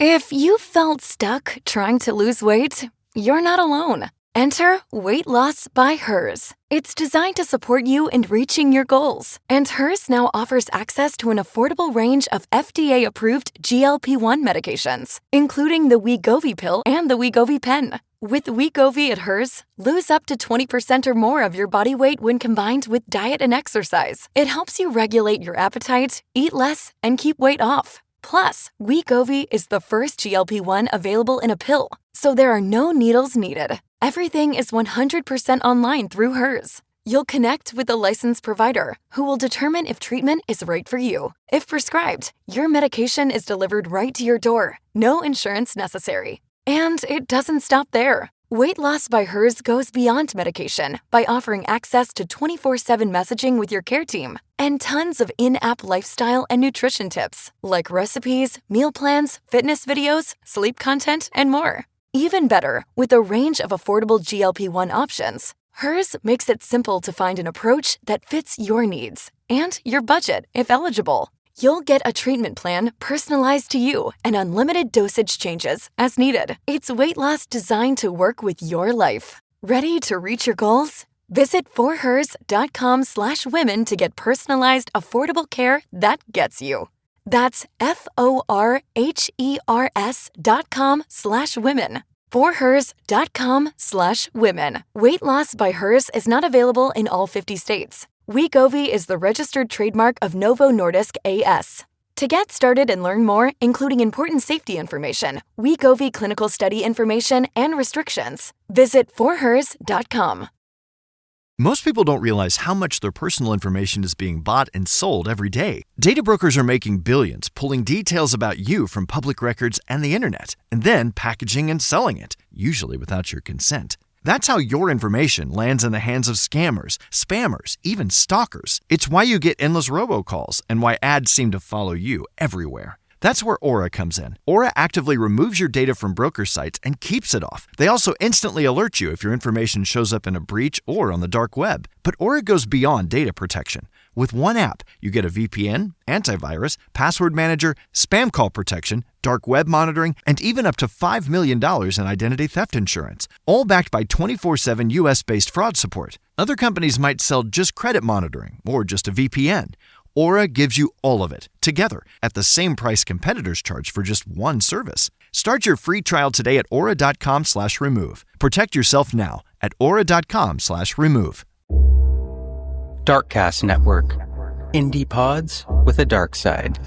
If you felt stuck trying to lose weight, you're not alone. Enter Weight Loss by Hers. It's designed to support you in reaching your goals. And Hers now offers access to an affordable range of FDA-approved GLP-1 medications, including the Wegovy pill and the Wegovy pen. With Wegovy at Hers, lose up to 20% or more of your body weight when combined with diet and exercise. It helps you regulate your appetite, eat less, and keep weight off. Plus, Wegovy is the first GLP-1 available in a pill, so there are no needles needed. Everything is 100% online through Hers. You'll connect with a licensed provider who will determine if treatment is right for you. If prescribed, your medication is delivered right to your door. No insurance necessary. And it doesn't stop there. Weight Loss by Hers goes beyond medication by offering access to 24/7 messaging with your care team and tons of in-app lifestyle and nutrition tips like recipes, meal plans, fitness videos, sleep content, and more. Even better, with a range of affordable GLP-1 options, Hers makes it simple to find an approach that fits your needs and your budget if eligible. You'll get a treatment plan personalized to you and unlimited dosage changes as needed. It's weight loss designed to work with your life. Ready to reach your goals? Visit forhers.com/women to get personalized, affordable care that gets you. That's forhers.com/women. forhers.com/women. Weight Loss by Hers is not available in all 50 states. Wegovy is the registered trademark of Novo Nordisk A.S. To get started and learn more, including important safety information, Wegovy clinical study information, and restrictions, visit forhers.com. Most people don't realize how much their personal information is being bought and sold every day. Data brokers are making billions, pulling details about you from public records and the internet, and then packaging and selling it, usually without your consent. That's how your information lands in the hands of scammers, spammers, even stalkers. It's why you get endless robocalls and why ads seem to follow you everywhere. That's where Aura comes in. Aura actively removes your data from broker sites and keeps it off. They also instantly alert you if your information shows up in a breach or on the dark web. But Aura goes beyond data protection. With one app, you get a VPN, antivirus, password manager, spam call protection, dark web monitoring, and even up to $5 million in identity theft insurance, all backed by 24/7 US-based fraud support. Other companies might sell just credit monitoring or just a VPN. Aura gives you all of it, together, at the same price competitors charge for just one service. Start your free trial today at aura.com/remove. Protect yourself now at aura.com/remove. Darkcast Network. Indie pods with a dark side.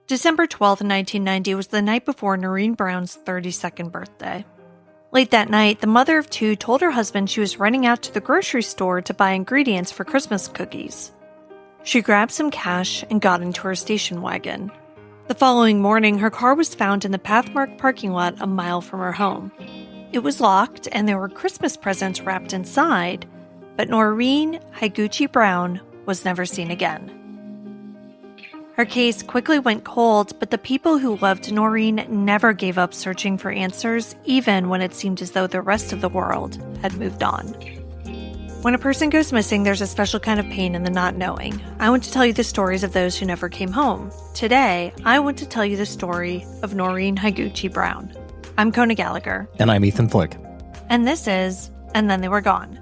December 12th, 1990 was the night before Norine Brown's 32nd birthday. Late that night, the mother of two told her husband she was running out to the grocery store to buy ingredients for Christmas cookies. She grabbed some cash and got into her station wagon. The following morning, her car was found in the Pathmark parking lot a mile from her home. It was locked and there were Christmas presents wrapped inside, but Norine Higuchi Brown was never seen again. Her case quickly went cold, but the people who loved Norine never gave up searching for answers, even when it seemed as though the rest of the world had moved on. When a person goes missing, there's a special kind of pain in the not knowing. I want to tell you the stories of those who never came home. Today, I want to tell you the story of Norine Higuchi Brown. I'm Kona Gallagher. And I'm Ethan Flick. And this is And Then They Were Gone.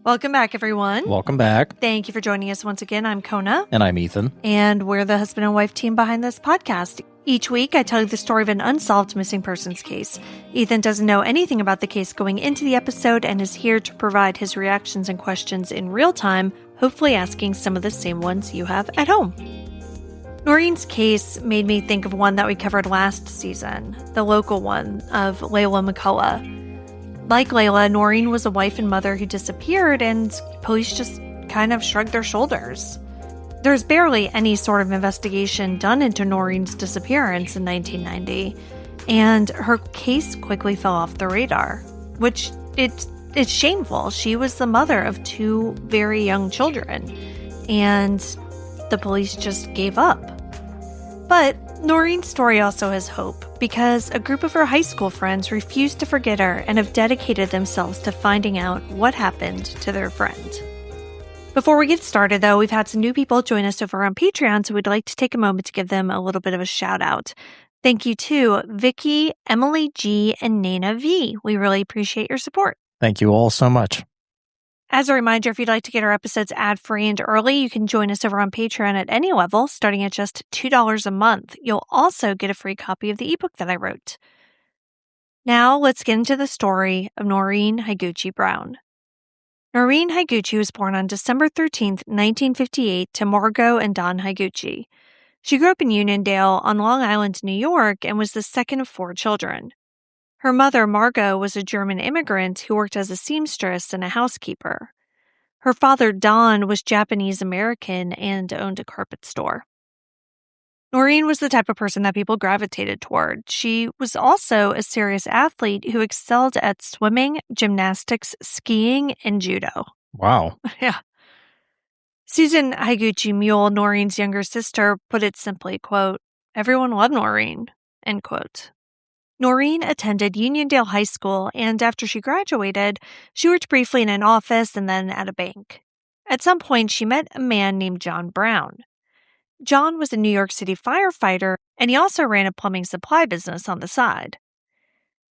Welcome back, everyone. Welcome back. Thank you for joining us once again. I'm Kona. And I'm Ethan. And we're the husband and wife team behind this podcast. Each week, I tell you the story of an unsolved missing persons case. Ethan doesn't know anything about the case going into the episode and is here to provide his reactions and questions in real time, hopefully asking some of the same ones you have at home. Norine's case made me think of one that we covered last season, the local one of Layla McCullough. Like Layla, Norine was a wife and mother who disappeared, and police just kind of shrugged their shoulders. There's barely any sort of investigation done into Norine's disappearance in 1990, and her case quickly fell off the radar, which it it's shameful. She was the mother of 2 very young children, and the police just gave up. But Norine's story also has hope, because a group of her high school friends refused to forget her and have dedicated themselves to finding out what happened to their friend. Before we get started, though, we've had some new people join us over on Patreon, so we'd like to take a moment to give them a little bit of a shout out. Thank you to Vicky, Emily G, and Nana V. We really appreciate your support. Thank you all so much. As a reminder, if you'd like to get our episodes ad-free and early, you can join us over on Patreon at any level, starting at just $2 a month. You'll also get a free copy of the ebook that I wrote. Now, let's get into the story of Norine Higuchi Brown. Norine Higuchi was born on December 13th, 1958, to Margot and Don Higuchi. She grew up in Uniondale on Long Island, New York, and was the second of 4 children. Her mother, Margot, was a German immigrant who worked as a seamstress and a housekeeper. Her father, Don, was Japanese-American and owned a carpet store. Norine was the type of person that people gravitated toward. She was also a serious athlete who excelled at swimming, gymnastics, skiing, and judo. Wow. Yeah. Susan Higuchi Mule, Norine's younger sister, put it simply, quote, "Everyone loved Norine," end quote. Norine attended Uniondale High School, and after she graduated, she worked briefly in an office and then at a bank. At some point, she met a man named John Brown. John was a New York City firefighter, and he also ran a plumbing supply business on the side.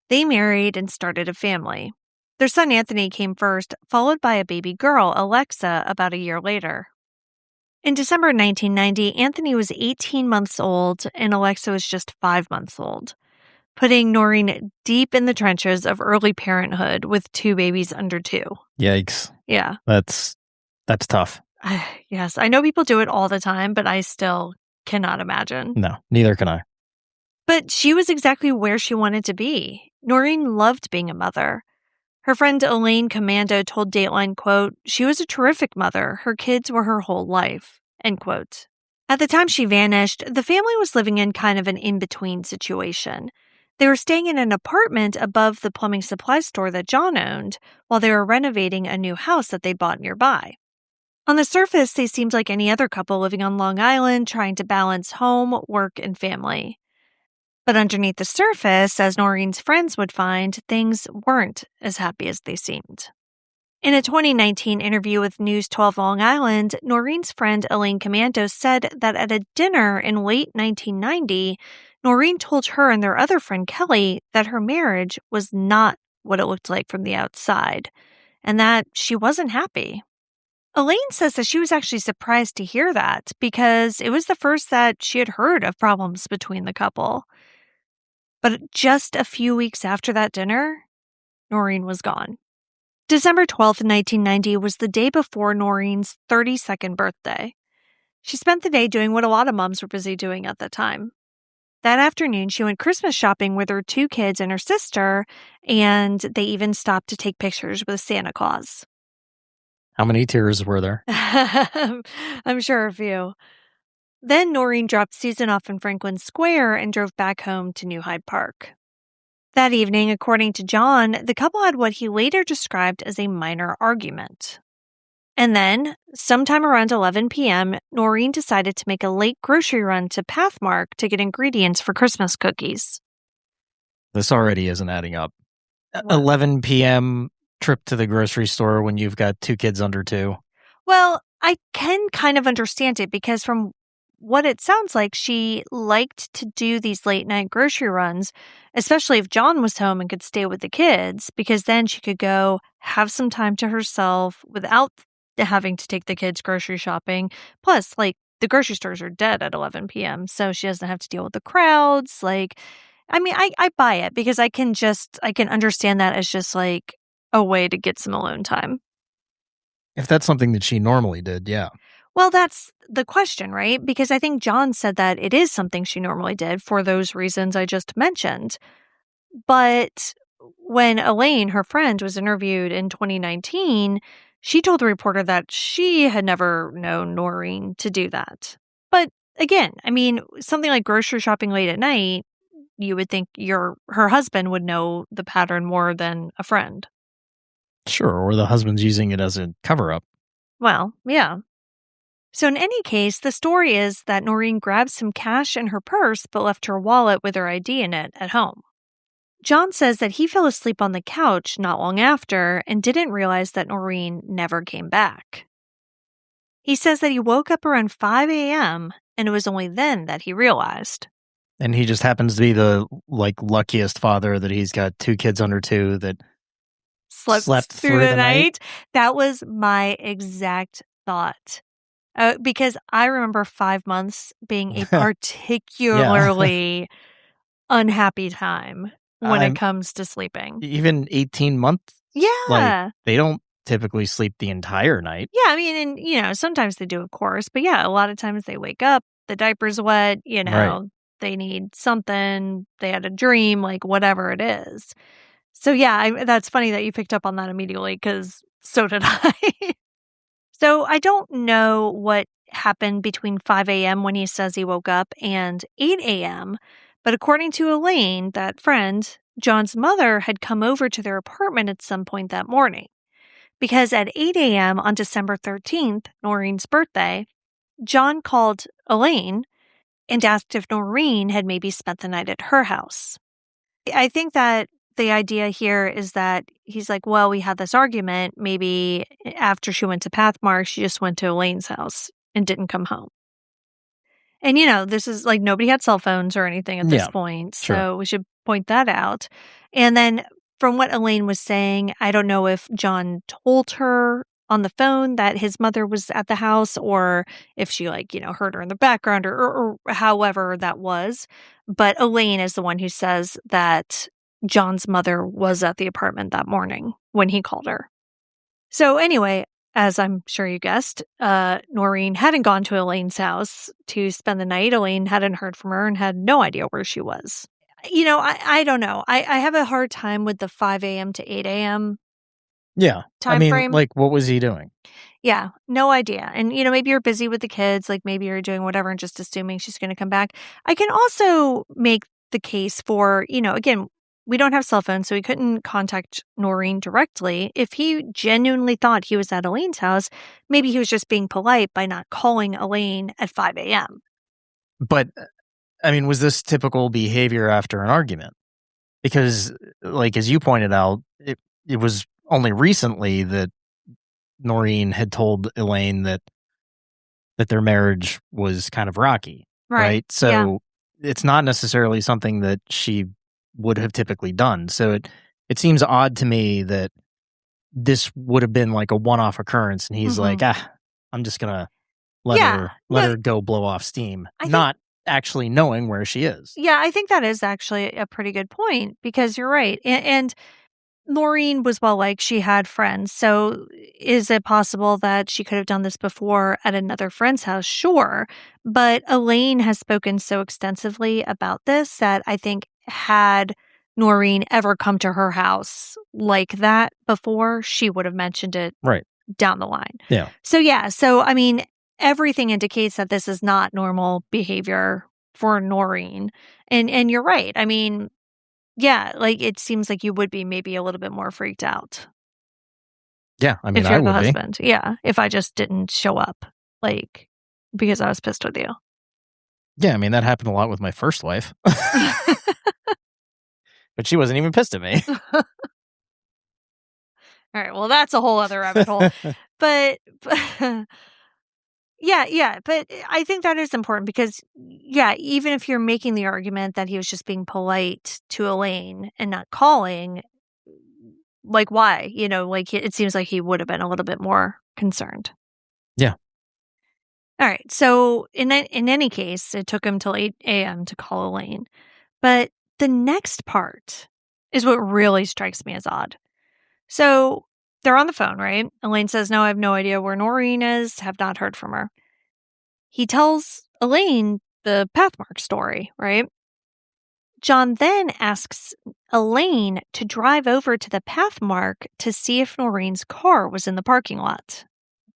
They married and started a family. Their son Anthony came first, followed by a baby girl, Alexa, about a year later. In December 1990, Anthony was 18 months old, and Alexa was just 5 months old, putting Norine deep in the trenches of early parenthood with 2 babies under 2. Yikes. Yeah. That's tough. Yes, I know people do it all the time, but I still cannot imagine. No, neither can I. But she was exactly where she wanted to be. Norine loved being a mother. Her friend Elaine Commando told Dateline, quote, "She was a terrific mother. Her kids were her whole life," end quote. At the time she vanished, the family was living in kind of an in-between situation. They were staying in an apartment above the plumbing supply store that John owned, while they were renovating a new house that they'd bought nearby. On the surface, they seemed like any other couple living on Long Island, trying to balance home, work, and family. But underneath the surface, as Norine's friends would find, things weren't as happy as they seemed. In a 2019 interview with News 12 Long Island, Norine's friend Elaine Commando said that at a dinner in late 1990, Norine told her and their other friend Kelly that her marriage was not what it looked like from the outside, and that she wasn't happy. Elaine says that she was actually surprised to hear that because it was the first that she had heard of problems between the couple. But just a few weeks after that dinner, Norine was gone. December 12th, 1990 was the day before Norine's 32nd birthday. She spent the day doing what a lot of moms were busy doing at the time. That afternoon, she went Christmas shopping with her 2 kids and her sister, and they even stopped to take pictures with Santa Claus. How many tears were there? I'm sure a few. Then Norine dropped Susan off in Franklin Square and drove back home to New Hyde Park. That evening, according to John, the couple had what he later described as a minor argument. And then, sometime around 11 p.m., Norine decided to make a late grocery run to Pathmark to get ingredients for Christmas cookies. This already isn't adding up. 11 p.m. trip to the grocery store when you've got 2 kids under 2. Well, I can kind of understand it because from what it sounds like, she liked to do these late night grocery runs, especially if John was home and could stay with the kids, because then she could go have some time to herself without having to take the kids grocery shopping. Plus, like, the grocery stores are dead at 11 p.m., so she doesn't have to deal with the crowds. Like, I mean, I buy it because I can understand that as just like a way to get some alone time. If that's something that she normally did, yeah. Well, that's the question, right? Because I think John said that it is something she normally did for those reasons I just mentioned. But when Elaine, her friend, was interviewed in 2019, she told the reporter that she had never known Norine to do that. But again, I mean, something like grocery shopping late at night, you would think her husband would know the pattern more than a friend. Sure, or the husband's using it as a cover-up. Well, yeah. So in any case, the story is that Norine grabbed some cash in her purse but left her wallet with her ID in it at home. John says that he fell asleep on the couch not long after and didn't realize that Norine never came back. He says that he woke up around 5 a.m. and it was only then that he realized. And he just happens to be the luckiest father that he's got 2 kids under 2 that slept through the night. That was my exact thought. Because I remember 5 months being a particularly unhappy time when it comes to sleeping. Even 18 months? Yeah. They don't typically sleep the entire night. Yeah, I mean, and, sometimes they do, of course. But yeah, a lot of times they wake up, the diaper's wet, Right. they need something, they had a dream, whatever it is. So yeah, that's funny that you picked up on that immediately because so did I. So I don't know what happened between 5 a.m. when he says he woke up and 8 a.m., but according to Elaine, that friend, John's mother had come over to their apartment at some point that morning. Because at 8 a.m. on December 13th, Norine's birthday, John called Elaine and asked if Norine had maybe spent the night at her house. I think that the idea here is that he's like, well, we had this argument. Maybe after she went to Pathmark, she just went to Elaine's house and didn't come home. And, this is nobody had cell phones or anything at this point. So sure. we should point that out. And then from what Elaine was saying, I don't know if John told her on the phone that his mother was at the house or if she heard her in the background or however that was. But Elaine is the one who says that John's mother was at the apartment that morning when he called her. So anyway, as I'm sure you guessed, Norine hadn't gone to Elaine's house to spend the night. Elaine hadn't heard from her and had no idea where she was. I don't know. I have a hard time with the 5 a.m. to 8 a.m. Yeah. time frame. What was he doing? Yeah, no idea. And, maybe you're busy with the kids, maybe you're doing whatever and just assuming she's going to come back. I can also make the case for, again, we don't have cell phones, so we couldn't contact Norine directly. If he genuinely thought he was at Elaine's house, maybe he was just being polite by not calling Elaine at 5 a.m. But, was this typical behavior after an argument? Because, as you pointed out, it was only recently that Norine had told Elaine that their marriage was kind of rocky, right? So it's not necessarily something that she would have typically done. So it seems odd to me that this would have been a one-off occurrence, and he's I'm just gonna let her go blow off steam, not actually knowing where she is. Yeah, I think that is actually a pretty good point because you're right. And Norine was she had friends. So is it possible that she could have done this before at another friend's house? Sure. But Elaine has spoken so extensively about this that I think had Norine ever come to her house like that before, she would have mentioned it down the line. Yeah. So everything indicates that this is not normal behavior for Norine. And you're right. It seems like you would be maybe a little bit more freaked out. Yeah, if you're I the would husband. Yeah, if I just didn't show up, because I was pissed with you. Yeah, that happened a lot with my first wife. But she wasn't even pissed at me. All right, well, that's a whole other rabbit hole. But yeah, but I think that is important because, even if you're making the argument that he was just being polite to Elaine and not calling, why? It seems like he would have been a little bit more concerned. Yeah. All right, so in any case, it took him till 8 a.m. to call Elaine. But the next part is what really strikes me as odd. So they're on the phone, right? Elaine says, no, I have no idea where Norine is, have not heard from her. He tells Elaine the Pathmark story, right? John then asks Elaine to drive over to the Pathmark to see if Norine's car was in the parking lot.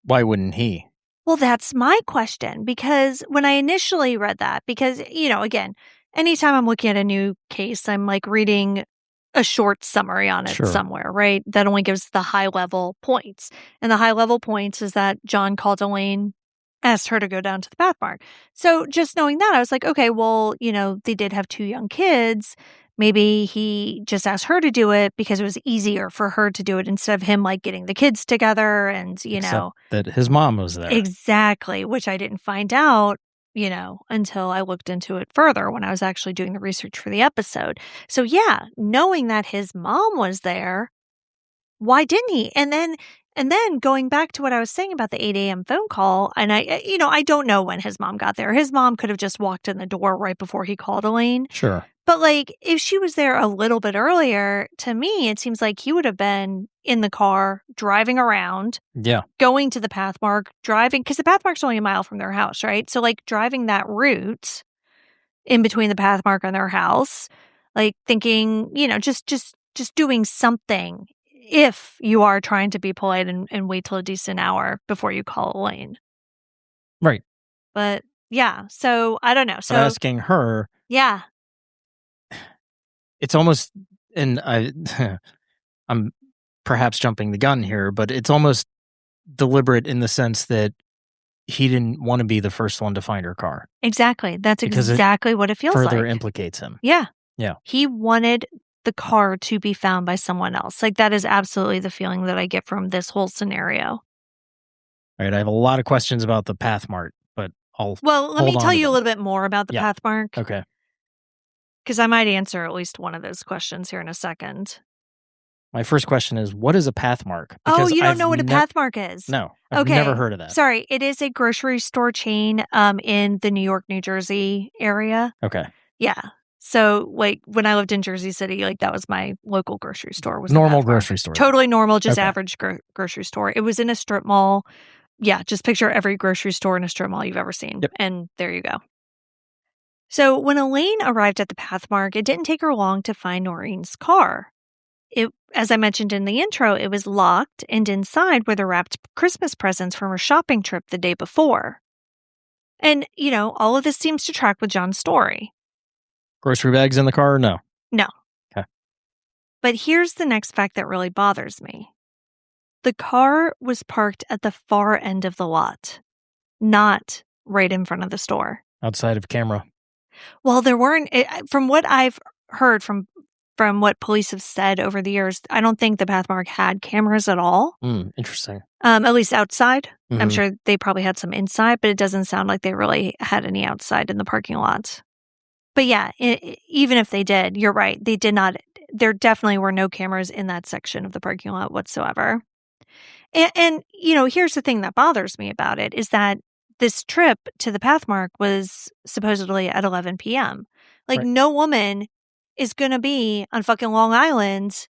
Why wouldn't he? Well, that's my question, because when I initially read that, because, again, anytime I'm looking at a new case, I'm reading a short summary on it Sure. somewhere, right? That only gives the high level points. And the high level points is that John called Elaine, asked her to go down to the Pathmark. So just knowing that, I was like, okay, well, they did have 2 young kids. Maybe he just asked her to do it because it was easier for her to do it instead of him like getting the kids together and, Except that his mom was there. Exactly, which I didn't find out, until I looked into it further when I was actually doing the research for the episode. So yeah, knowing that his mom was there, why didn't he? And then going back to what I was saying about the 8 a.m. phone call, and I don't know when his mom got there. His mom could have just walked in the door right before he called Elaine. Sure. But like, if she was there a little bit earlier, to me, it seems like he would have been in the car, driving around, going to the Pathmark, driving, because the Pathmark's only a mile from their house, right? So like driving that route in between the Pathmark and their house, like thinking, just doing something if you are trying to be polite and wait till a decent hour before you call Elaine. Right. But yeah, so I don't know. So but asking her. Yeah. It's almost, and I'm perhaps jumping the gun here, but it's almost deliberate in the sense that he didn't want to be the first one to find her car. Exactly. That's exactly what it feels like. Further implicates him. Yeah. Yeah. He wanted the car to be found by someone else. Like, that is absolutely the feeling that I get from this whole scenario. All right. I have a lot of questions about the Pathmark, but let me tell you a little bit more about the Pathmark. Okay. Because I might answer at least one of those questions here in a second. My first question is, what is a Pathmark? Because you don't know what a Pathmark is? No, I've never heard of that. Sorry, it is a grocery store chain in the New York, New Jersey area. Okay. Yeah. So, like, when I lived in Jersey City, like, that was my local grocery store. Was normal grocery store. Totally normal, just average grocery store. It was in a strip mall. Yeah, just picture every grocery store in a strip mall you've ever seen. Yep. And there you go. So when Elaine arrived at the Pathmark, it didn't take her long to find Norine's car. As I mentioned in the intro, it was locked, and inside were the wrapped Christmas presents from her shopping trip the day before. And, all of this seems to track with John's story. Grocery bags in the car or no? No. Okay. But here's the next fact that really bothers me. The car was parked at the far end of the lot, not right in front of the store. Outside of camera. Well, there weren't, from what I've heard from what police have said over the years, I don't think the Pathmark had cameras at all. Interesting. At least outside. Mm-hmm. I'm sure they probably had some inside, but it doesn't sound like they really had any outside in the parking lot. But yeah, even if they did, you're right. They did not. There definitely were no cameras in that section of the parking lot whatsoever. And here's the thing that bothers me about it is that this trip to the Pathmark was supposedly at 11 p.m. Like, no woman is going to be on fucking Long Island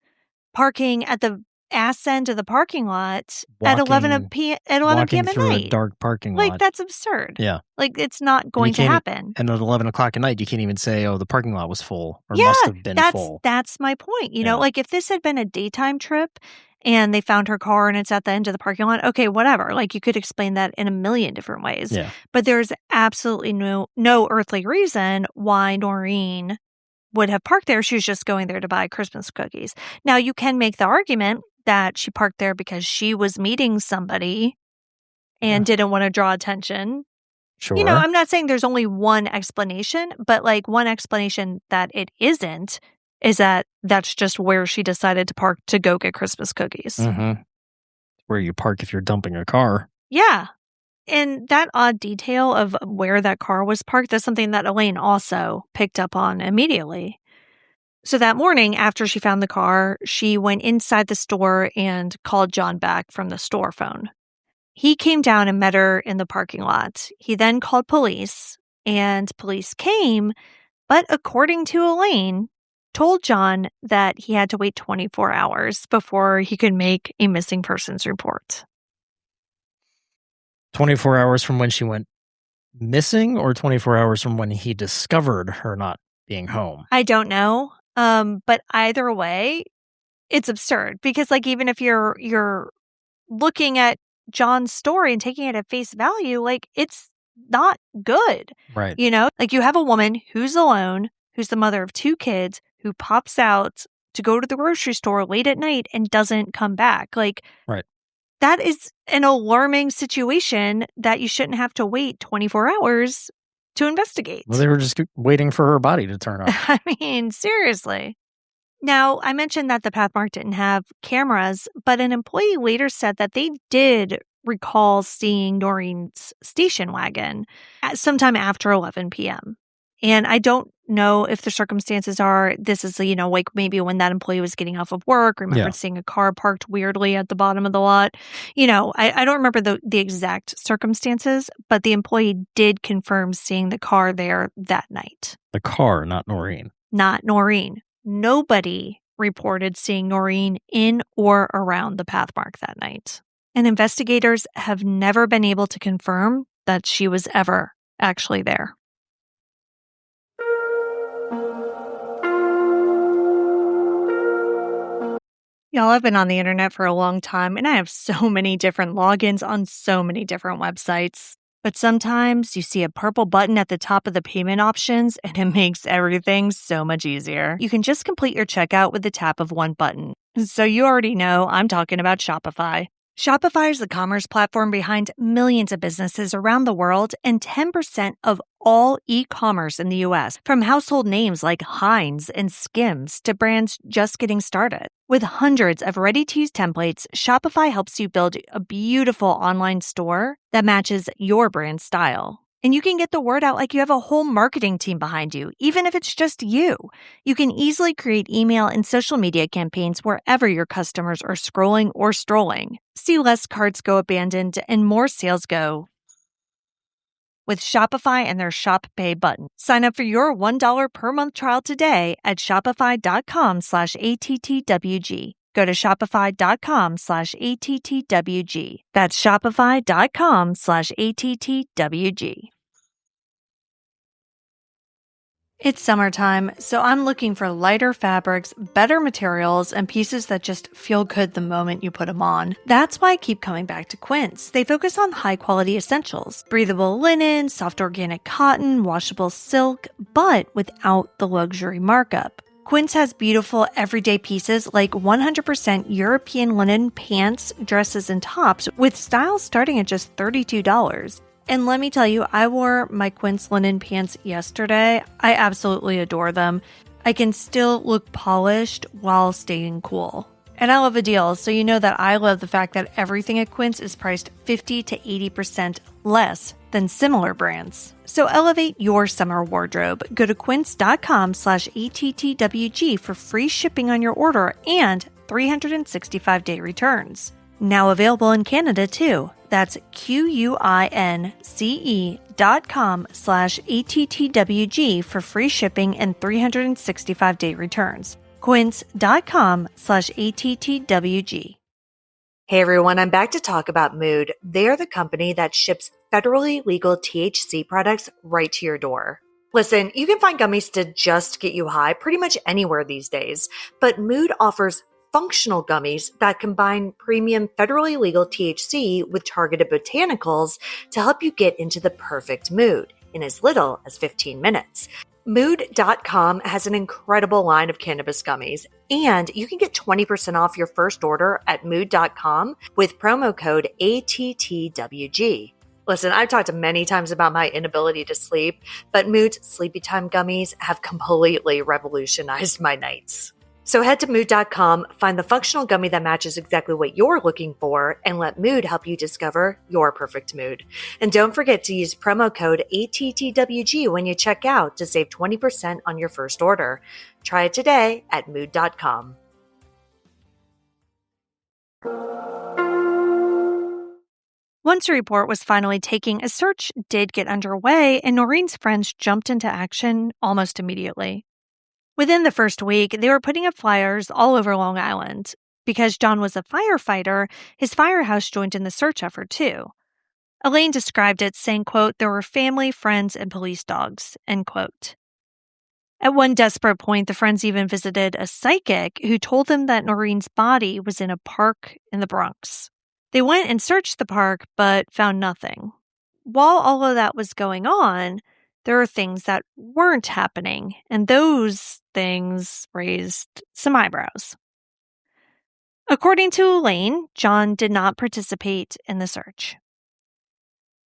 parking at the ass end of the parking lot at 11 p.m. at night. A dark parking lot. Like, that's absurd. Yeah. Like, it's not going to happen. And at 11 o'clock at night, you can't even say, oh, the parking lot was full or must have been full. That's my point. Like, if this had been a daytime trip and they found her car and it's at the end of the parking lot, okay, whatever. Like, you could explain that in a million different ways. Yeah. But there's absolutely no earthly reason why Norine would have parked there. She was just going there to buy Christmas cookies. Now, you can make the argument that she parked there because she was meeting somebody and didn't want to draw attention. Sure. I'm not saying there's only one explanation, but like one explanation that it isn't is that that's just where she decided to park to go get Christmas cookies. Mm-hmm. Where you park if you're dumping a car. Yeah. And that odd detail of where that car was parked, that's something that Elaine also picked up on immediately. So that morning, after she found the car, she went inside the store and called John back from the store phone. He came down and met her in the parking lot. He then called police, and police came, but according to Elaine, told John that he had to wait 24 hours before he could make a missing persons report. 24 hours from when she went missing, or 24 hours from when he discovered her not being home? I don't know. But either way, it's absurd because, like, even if you're looking at John's story and taking it at face value, like, it's not good. Right. Like, you have a woman who's alone, who's the mother of 2 kids, who pops out to go to the grocery store late at night and doesn't come back. Like, Right. that is an alarming situation that you shouldn't have to wait 24 hours to investigate. Well, they were just waiting for her body to turn up. I mean, seriously. Now, I mentioned that the Pathmark didn't have cameras, but an employee later said that they did recall seeing Norine's station wagon at sometime after 11 p.m. And I don't know if the circumstances are, this is, like maybe when that employee was getting off of work, remembered seeing a car parked weirdly at the bottom of the lot. I don't remember the exact circumstances, but the employee did confirm seeing the car there that night. The car, not Norine. Not Norine. Nobody reported seeing Norine in or around the Pathmark that night. And investigators have never been able to confirm that she was ever actually there. Y'all, I've been on the internet for a long time, and I have so many different logins on so many different websites. But sometimes you see a purple button at the top of the payment options, and it makes everything so much easier. You can just complete your checkout with the tap of one button. So you already know I'm talking about Shopify. Shopify is the commerce platform behind millions of businesses around the world and 10% of all e-commerce in the U.S., from household names like Heinz and Skims to brands just getting started. With hundreds of ready-to-use templates, Shopify helps you build a beautiful online store that matches your brand style. And you can get the word out like you have a whole marketing team behind you, even if it's just you. You can easily create email and social media campaigns wherever your customers are scrolling or strolling. See less carts go abandoned and more sales go with Shopify and their Shop Pay button. Sign up for your $1 per month trial today at shopify.com/ATTWG. Go to shopify.com/ATTWG. That's shopify.com/ATTWG. It's summertime, so I'm looking for lighter fabrics, better materials, and pieces that just feel good the moment you put them on. That's why I keep coming back to Quince. They focus on high-quality essentials, breathable linen, soft organic cotton, washable silk, but without the luxury markup. Quince has beautiful everyday pieces like 100% European linen pants, dresses, and tops with styles starting at just $32. And let me tell you, I wore my Quince linen pants yesterday. I absolutely adore them. I can still look polished while staying cool. And I love a deal, so you know that I love the fact that everything at Quince is priced 50 to 80% less than similar brands. So elevate your summer wardrobe. Go to quince.com/ATTWG for free shipping on your order and 365-day returns. Now available in Canada too. That's QUINCE.com/ATTWG for free shipping and 365-day returns. Quince.com/ATTWG. Hey everyone, I'm back to talk about Mood. They're the company that ships federally legal THC products right to your door. Listen, you can find gummies to just get you high pretty much anywhere these days, but Mood offers functional gummies that combine premium federally legal THC with targeted botanicals to help you get into the perfect mood in as little as 15 minutes. Mood.com has an incredible line of cannabis gummies, and you can get 20% off your first order at Mood.com with promo code ATTWG. Listen, I've talked many times about my inability to sleep, but Mood's Sleepy Time gummies have completely revolutionized my nights. So head to Mood.com, find the functional gummy that matches exactly what you're looking for, and let Mood help you discover your perfect mood. And don't forget to use promo code ATTWG when you check out to save 20% on your first order. Try it today at Mood.com. Once a report was finally taken, a search did get underway, and Norine's friends jumped into action almost immediately. Within the first week, they were putting up flyers all over Long Island. Because John was a firefighter, his firehouse joined in the search effort too. Elaine described it saying, quote, "There were family, friends, and police dogs," end quote. At one desperate point, the friends even visited a psychic who told them that Norine's body was in a park in the Bronx. They went and searched the park, but found nothing. While all of that was going on, there are things that weren't happening, and those things raised some eyebrows. According to Elaine, John did not participate in the search.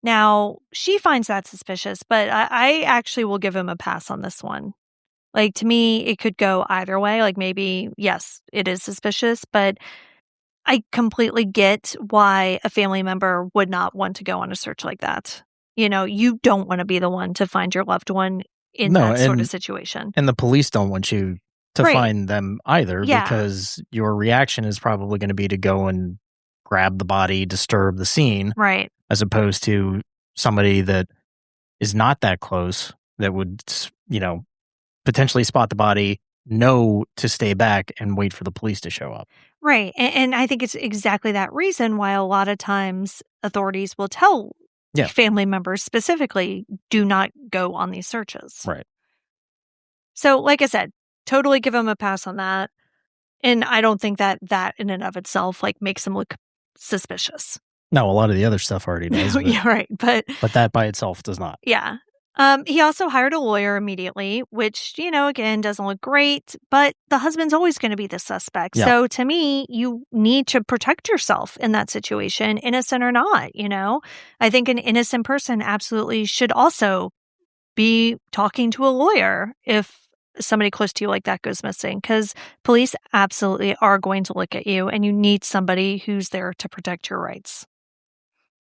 Now, she finds that suspicious, but I actually will give him a pass on this one. Like, to me, it could go either way. Like, maybe, yes, it is suspicious, but I completely get why a family member would not want to go on a search like that. You don't want to be the one to find your loved one in that sort of situation. And the police don't want you to find them either, because your reaction is probably going to be to go and grab the body, disturb the scene, right? As opposed to somebody that is not that close that would, potentially spot the body, know to stay back and wait for the police to show up. Right. And I think it's exactly that reason why a lot of times authorities will tell family members specifically, do not go on these searches. Right. So, like I said, totally give him a pass on that. And I don't think that in and of itself makes him look suspicious. No, a lot of the other stuff already does. But, yeah, right. But that by itself does not. Yeah. He also hired a lawyer immediately, which, again, doesn't look great, but the husband's always going to be the suspect. Yeah. So to me, you need to protect yourself in that situation, innocent or not, I think an innocent person absolutely should also be talking to a lawyer if somebody close to you like that goes missing, because police absolutely are going to look at you, and you need somebody who's there to protect your rights.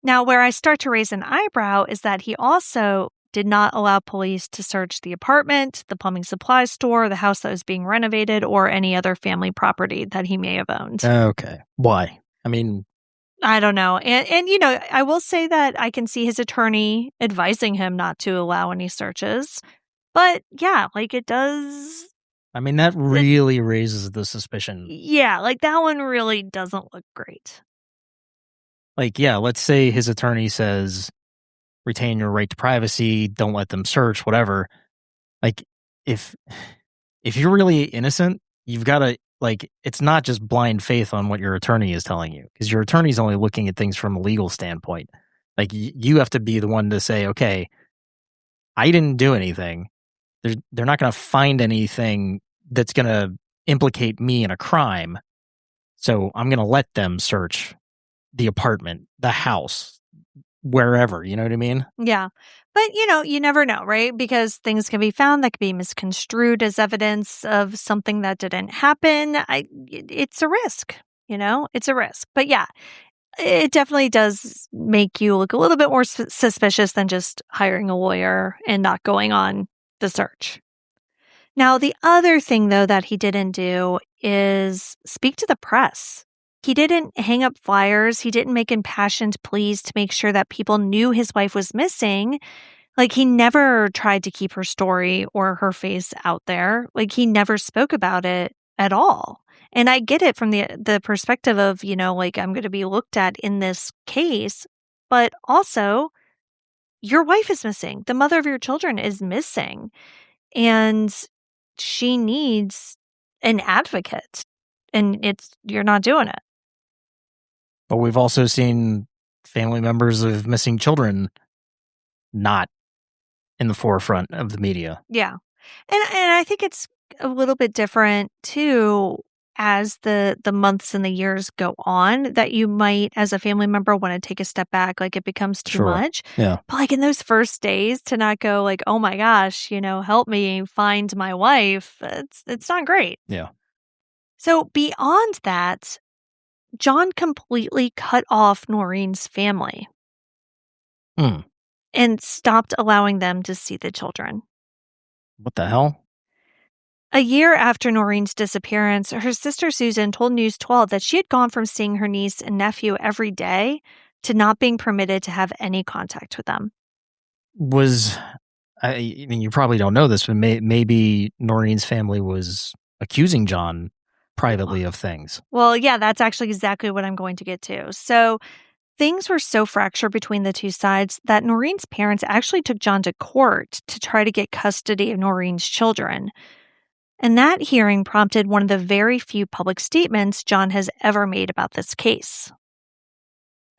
Now, where I start to raise an eyebrow is that he also did not allow police to search the apartment, the plumbing supply store, the house that was being renovated, or any other family property that he may have owned. Okay. Why? I mean, I don't know. And I will say that I can see his attorney advising him not to allow any searches. But yeah, it does. I mean, that really raises the suspicion. Yeah, that one really doesn't look great. Let's say his attorney says, retain your right to privacy, don't let them search, whatever. If you're really innocent, you've got to, it's not just blind faith on what your attorney is telling you, because your attorney's only looking at things from a legal standpoint. You have to be the one to say, okay, I didn't do anything. They're not going to find anything that's going to implicate me in a crime. So I'm going to let them search the apartment, the house, wherever, you know what I mean? Yeah. But, you never know, right? Because things can be found that can be misconstrued as evidence of something that didn't happen. It's a risk, it's a risk. But yeah, it definitely does make you look a little bit more suspicious than just hiring a lawyer and not going on the search. Now, the other thing, though, that he didn't do is speak to the press. He didn't hang up flyers. He didn't make impassioned pleas to make sure that people knew his wife was missing. He never tried to keep her story or her face out there. He never spoke about it at all. And I get it from the perspective of, I'm going to be looked at in this case, but also your wife is missing. The mother of your children is missing. And she needs an advocate. And you're not doing it. But we've also seen family members of missing children not in the forefront of the media. Yeah. And I think it's a little bit different too as the months and the years go on, that you might, as a family member, want to take a step back, it becomes too much. Yeah. But in those first days, to not go oh my gosh, help me find my wife, it's not great. Yeah. So beyond that, John completely cut off Norine's family and stopped allowing them to see the children. What the hell? A year after Norine's disappearance, her sister Susan told News 12 that she had gone from seeing her niece and nephew every day to not being permitted to have any contact with them. I mean, you probably don't know this, but maybe Norine's family was accusing John privately of things. Well, yeah, that's actually exactly what I'm going to get to. So things were so fractured between the two sides that Norine's parents actually took John to court to try to get custody of Norine's children. And that hearing prompted one of the very few public statements John has ever made about this case.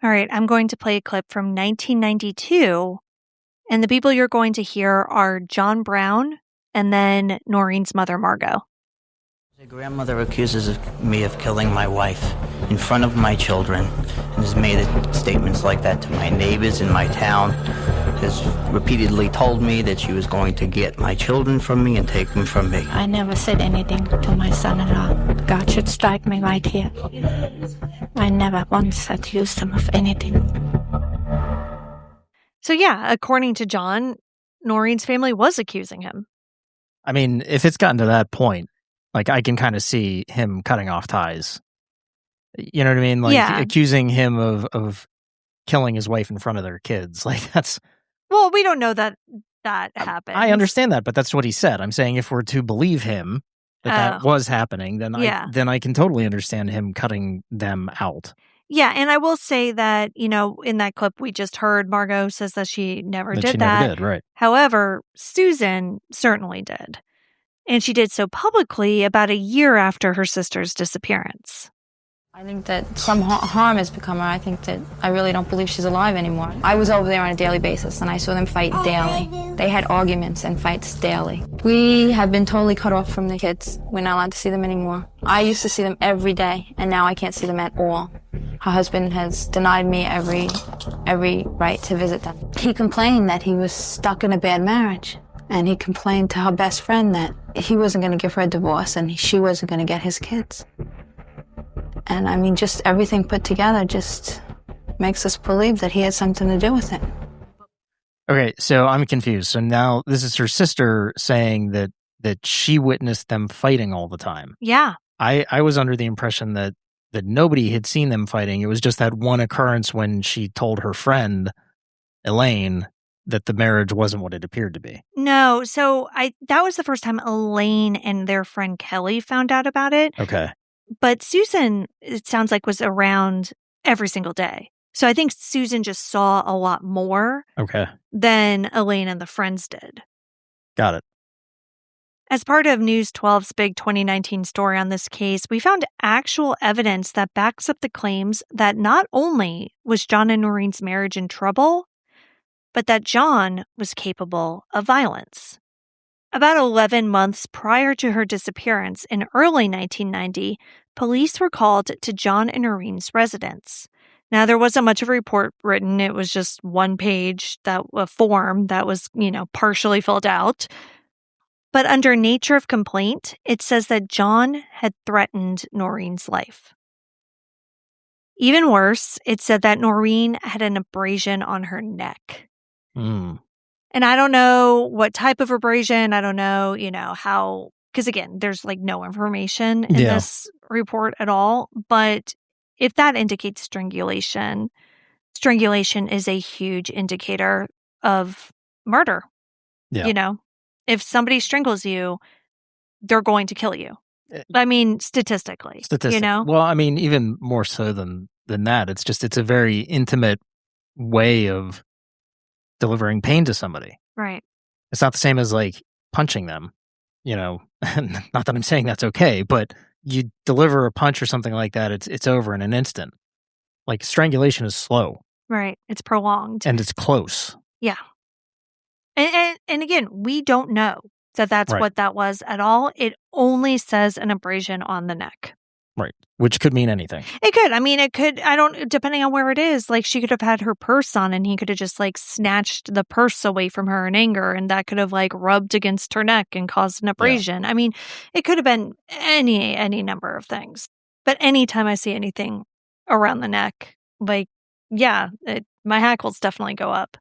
All right, I'm going to play a clip from 1992, And the people you're going to hear are John Brown and then Norine's mother, Margot. The grandmother accuses me of killing my wife in front of my children and has made statements like that to my neighbors in my town, has repeatedly told me that she was going to get my children from me and take them from me. I never said anything to my son-in-law. God should strike me right here. I never once accused him of anything. So yeah, according to John, Norine's family was accusing him. I mean, if it's gotten to that point, like, I can kind of see him cutting off ties. You know what I mean? Like, accusing him of killing his wife in front of their kids. Like, that's... Well, we don't know that happened. I understand that, but that's what he said. I'm saying if we're to believe him that was happening, then I can totally understand him cutting them out. Yeah, and I will say that, in that clip we just heard, Margot says that she never did that. Never did, right. However, Susan certainly did. And she did so publicly about a year after her sister's disappearance. I think that some harm has become her. I think that I really don't believe she's alive anymore. I was over there on a daily basis, and I saw them fight daily. They had arguments and fights daily. We have been totally cut off from the kids. We're not allowed to see them anymore. I used to see them every day, and now I can't see them at all. Her husband has denied me every right to visit them. He complained that he was stuck in a bad marriage, and he complained to her best friend that he wasn't going to give her a divorce and she wasn't going to get his kids. And I mean, just everything put together just makes us believe that he had something to do with it. Okay, so I'm confused. So now this is her sister saying that she witnessed them fighting all the time. Yeah. I was under the impression that nobody had seen them fighting. It was just that one occurrence when she told her friend, Elaine, that the marriage wasn't what it appeared to be. No, so that was the first time Elaine and their friend Kelly found out about it. Okay. But Susan, it sounds like, was around every single day. So I think Susan just saw a lot more than Elaine and the friends did. Got it. As part of News 12's big 2019 story on this case, we found actual evidence that backs up the claims that not only was John and Norine's marriage in trouble, but that John was capable of violence. About 11 months prior to her disappearance in early 1990, police were called to John and Norine's residence. Now, there wasn't much of a report written. It was just one page, a form that was, partially filled out. But under nature of complaint, it says that John had threatened Norine's life. Even worse, it said that Norine had an abrasion on her neck. And I don't know what type of abrasion. I don't know, how, because again, there's no information in this report at all. But if that indicates strangulation is a huge indicator of murder. Yeah. If somebody strangles you, they're going to kill you. I mean, statistically. Well, I mean, even more so than that. It's a very intimate way of delivering pain to somebody. Right. It's not the same as punching them, not that I'm saying that's okay, but you deliver a punch or something like that, it's over in an instant. Strangulation is slow. Right. It's prolonged. And it's close. Yeah. And again, we don't know that's what that was at all. It only says an abrasion on the neck. Right. Which could mean anything. It could. I mean, depending on where it is, she could have had her purse on and he could have just snatched the purse away from her in anger, and that could have rubbed against her neck and caused an abrasion. Yeah. I mean, it could have been any number of things. But anytime I see anything around the neck, my hackles definitely go up.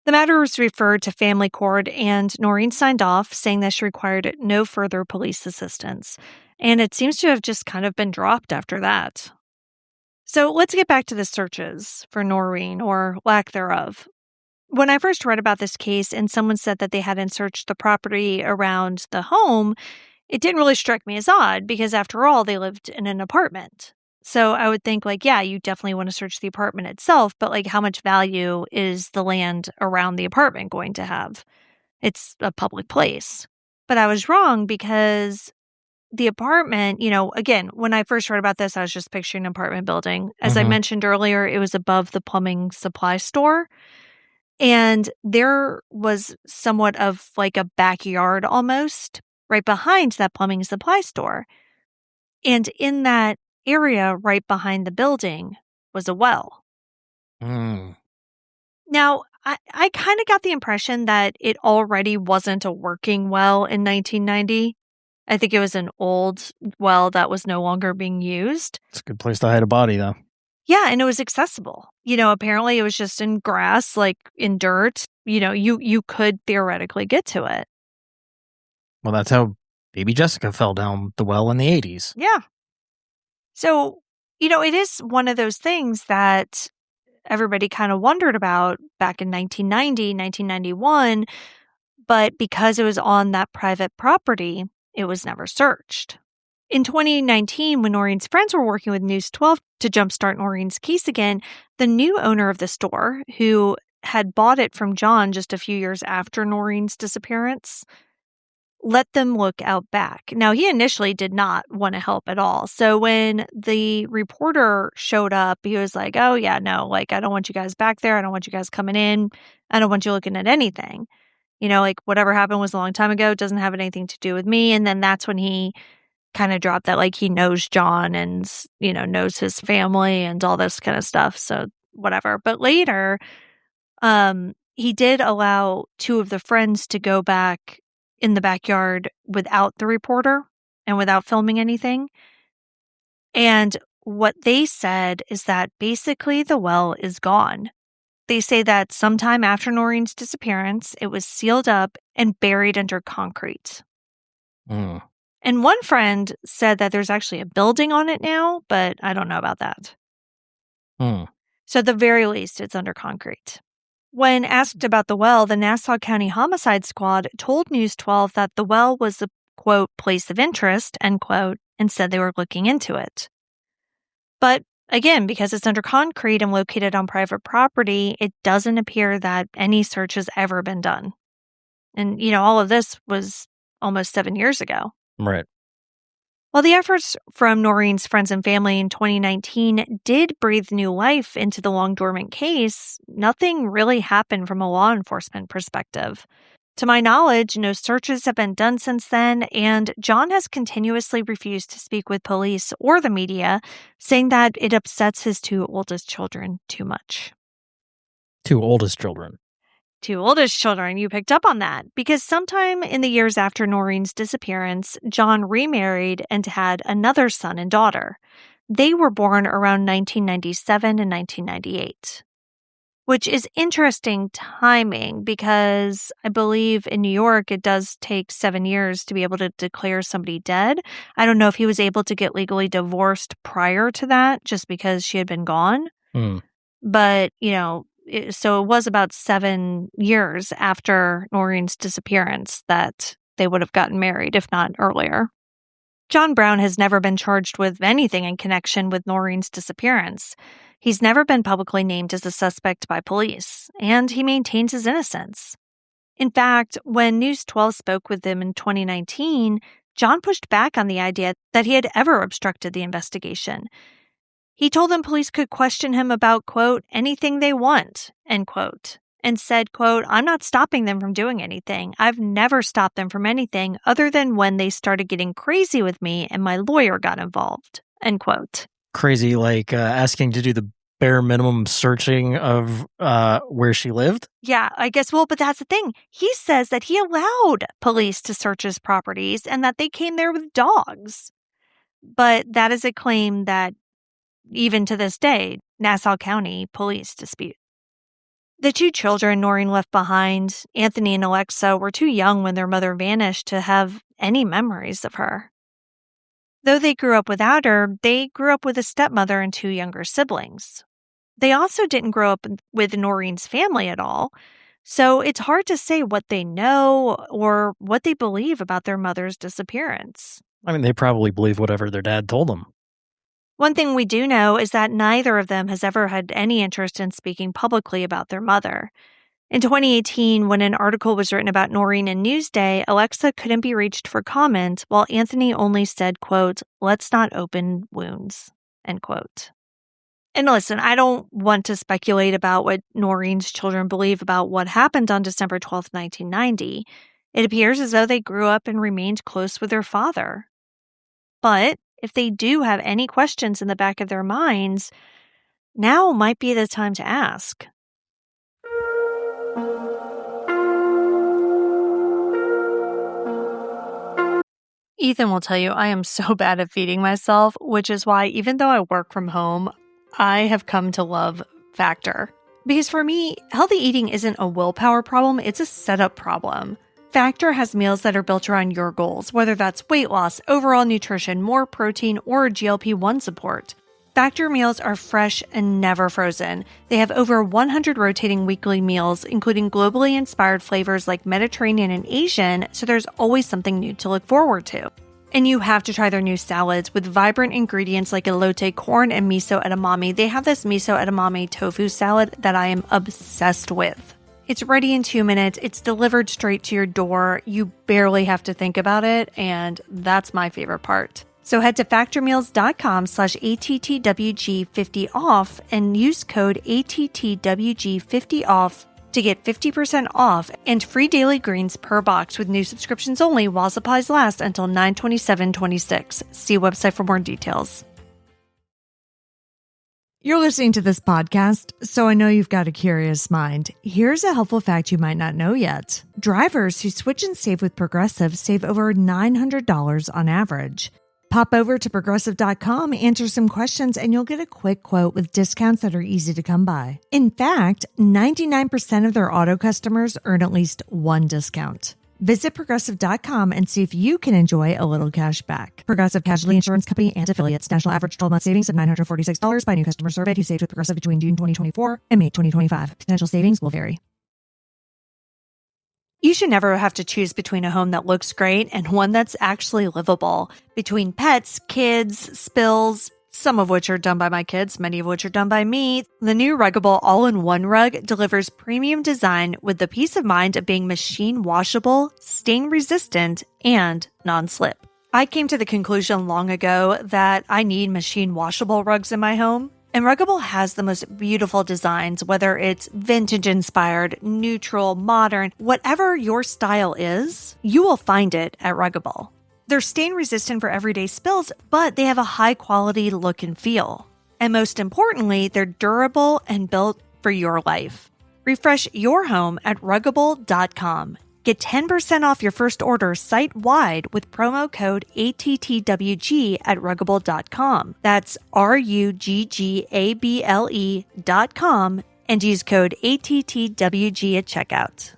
The matter was referred to family court, and Norine signed off, saying that she required no further police assistance. And it seems to have just kind of been dropped after that. So let's get back to the searches for Norine, or lack thereof. When I first read about this case and someone said that they hadn't searched the property around the home, it didn't really strike me as odd, because after all, they lived in an apartment. So I would think you definitely want to search the apartment itself, but how much value is the land around the apartment going to have? It's a public place. But I was wrong, because the apartment, again, when I first read about this, I was just picturing an apartment building. As I mentioned earlier, it was above the plumbing supply store. And there was somewhat of like a backyard almost right behind that plumbing supply store. And in that area right behind the building was a well. Mm. Now, I kind of got the impression that it already wasn't a working well in 1990. I think it was an old well that was no longer being used. It's a good place to hide a body, though. Yeah, and it was accessible. Apparently it was just in grass, like in dirt. You could theoretically get to it. Well, that's how baby Jessica fell down the well in the 80s. Yeah. So, it is one of those things that everybody kind of wondered about back in 1990, 1991, but because it was on that private property, it was never searched. In 2019, when Norine's friends were working with News 12 to jumpstart Norine's case again, the new owner of the store, who had bought it from John just a few years after Norine's disappearance, let them look out back. Now, he initially did not want to help at all. So when the reporter showed up, he was like, oh, yeah, no, like, I don't want you guys back there. I don't want you guys coming in. I don't want you looking at anything. Like, whatever happened was a long time ago. It doesn't have anything to do with me. And then that's when he kind of dropped that, like, he knows John and, knows his family and all this kind of stuff. So whatever. But later, he did allow two of the friends to go back in the backyard without the reporter and without filming anything. And what they said is that basically the well is gone. They say that sometime after Norine's disappearance, it was sealed up and buried under concrete. Mm. And one friend said that there's actually a building on it now, but I don't know about that. Mm. So at the very least, it's under concrete. When asked about the well, the Nassau County Homicide Squad told News 12 that the well was a, quote, place of interest, end quote, and said they were looking into it. But again, because it's under concrete and located on private property, it doesn't appear that any search has ever been done. And, all of this was almost 7 years ago. Right. While the efforts from Norine's friends and family in 2019 did breathe new life into the long dormant case, nothing really happened from a law enforcement perspective. To my knowledge, no searches have been done since then, and John has continuously refused to speak with police or the media, saying that it upsets his two oldest children too much. Two oldest children. Two oldest children, you picked up on that, because sometime in the years after Norine's disappearance, John remarried and had another son and daughter. They were born around 1997 and 1998, which is interesting timing because I believe in New York, it does take 7 years to be able to declare somebody dead. I don't know if he was able to get legally divorced prior to that just because she had been gone. Mm. But, so it was about 7 years after Norine's disappearance that they would have gotten married, if not earlier. John Brown has never been charged with anything in connection with Norine's disappearance. He's never been publicly named as a suspect by police, and he maintains his innocence. In fact, when News 12 spoke with him in 2019, John pushed back on the idea that he had ever obstructed the investigation. He told them police could question him about, quote, anything they want, end quote, and said, quote, I'm not stopping them from doing anything. I've never stopped them from anything other than when they started getting crazy with me and my lawyer got involved, end quote. Crazy, like asking to do the bare minimum searching of where she lived? Yeah, I guess, but that's the thing. He says that he allowed police to search his properties and that they came there with dogs. But that is a claim that even to this day, Nassau County police dispute. The two children Norine left behind, Anthony and Alexa, were too young when their mother vanished to have any memories of her. Though they grew up without her, they grew up with a stepmother and two younger siblings. They also didn't grow up with Norine's family at all, so it's hard to say what they know or what they believe about their mother's disappearance. I mean, they probably believe whatever their dad told them. One thing we do know is that neither of them has ever had any interest in speaking publicly about their mother. In 2018, when an article was written about Norine in Newsday, Alexa couldn't be reached for comment, while Anthony only said, quote, let's not open wounds, end quote. And listen, I don't want to speculate about what Norine's children believe about what happened on December 12th, 1990. It appears as though they grew up and remained close with their father. But if they do have any questions in the back of their minds, now might be the time to ask. Ethan will tell you I am so bad at feeding myself, which is why even though I work from home, I have come to love Factor. Because for me, healthy eating isn't a willpower problem, it's a setup problem. Factor has meals that are built around your goals, whether that's weight loss, overall nutrition, more protein, or GLP-1 support. Factor meals are fresh and never frozen. They have over 100 rotating weekly meals, including globally inspired flavors like Mediterranean and Asian, so there's always something new to look forward to. And you have to try their new salads with vibrant ingredients like elote, corn, and miso edamame. They have this miso edamame tofu salad that I am obsessed with. It's ready in 2 minutes. It's delivered straight to your door. You barely have to think about it, and that's my favorite part. So head to factormeals.com/ATTWG50off and use code ATTWG50off to get 50% off and free daily greens per box with new subscriptions only while supplies last until 9/27/26. See website for more details. You're listening to this podcast, so I know you've got a curious mind. Here's a helpful fact you might not know yet. Drivers who switch and save with Progressive save over $900 on average. Pop over to Progressive.com, answer some questions, and you'll get a quick quote with discounts that are easy to come by. In fact, 99% of their auto customers earn at least one discount. Visit Progressive.com and see if you can enjoy a little cash back. Progressive Casualty Insurance Company and Affiliates. National average 12-month savings of $946 by new customer survey who saved with Progressive between June 2024 and May 2025. Potential savings will vary. You should never have to choose between a home that looks great and one that's actually livable. Between pets, kids, spills, some of which are done by my kids, many of which are done by me, the new Ruggable all-in-one rug delivers premium design with the peace of mind of being machine washable, stain resistant, and non-slip. I came to the conclusion long ago that I need machine washable rugs in my home. And Ruggable has the most beautiful designs, whether it's vintage-inspired, neutral, modern, whatever your style is, you will find it at Ruggable. They're stain-resistant for everyday spills, but they have a high-quality look and feel. And most importantly, they're durable and built for your life. Refresh your home at Ruggable.com. Get 10% off your first order site-wide with promo code ATTWG at Ruggable.com. That's RUGGABLE.com and use code ATTWG at checkout.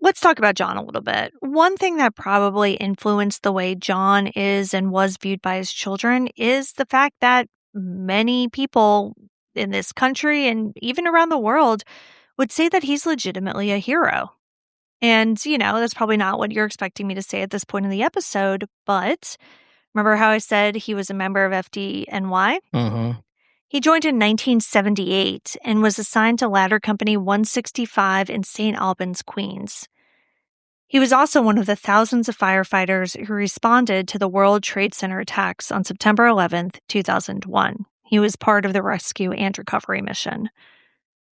Let's talk about John a little bit. One thing that probably influenced the way John is and was viewed by his children is the fact that many people in this country and even around the world would say that he's legitimately a hero. And, that's probably not what you're expecting me to say at this point in the episode, but remember how I said he was a member of FDNY? Mm-hmm. He joined in 1978 and was assigned to Ladder Company 165 in St. Albans, Queens. He was also one of the thousands of firefighters who responded to the World Trade Center attacks on September 11th, 2001. He was part of the rescue and recovery mission.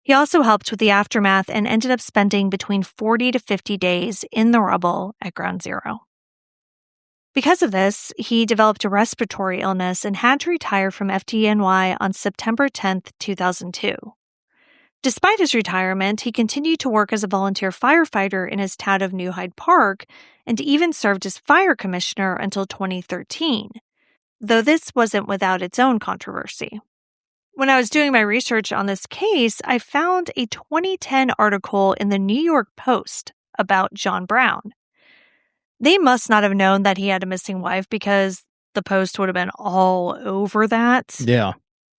He also helped with the aftermath and ended up spending between 40 to 50 days in the rubble at Ground Zero. Because of this, he developed a respiratory illness and had to retire from FDNY on September 10th, 2002. Despite his retirement, he continued to work as a volunteer firefighter in his town of New Hyde Park and even served as fire commissioner until 2013, though this wasn't without its own controversy. When I was doing my research on this case, I found a 2010 article in the New York Post about John Brown. They must not have known that he had a missing wife because the Post would have been all over that. Yeah.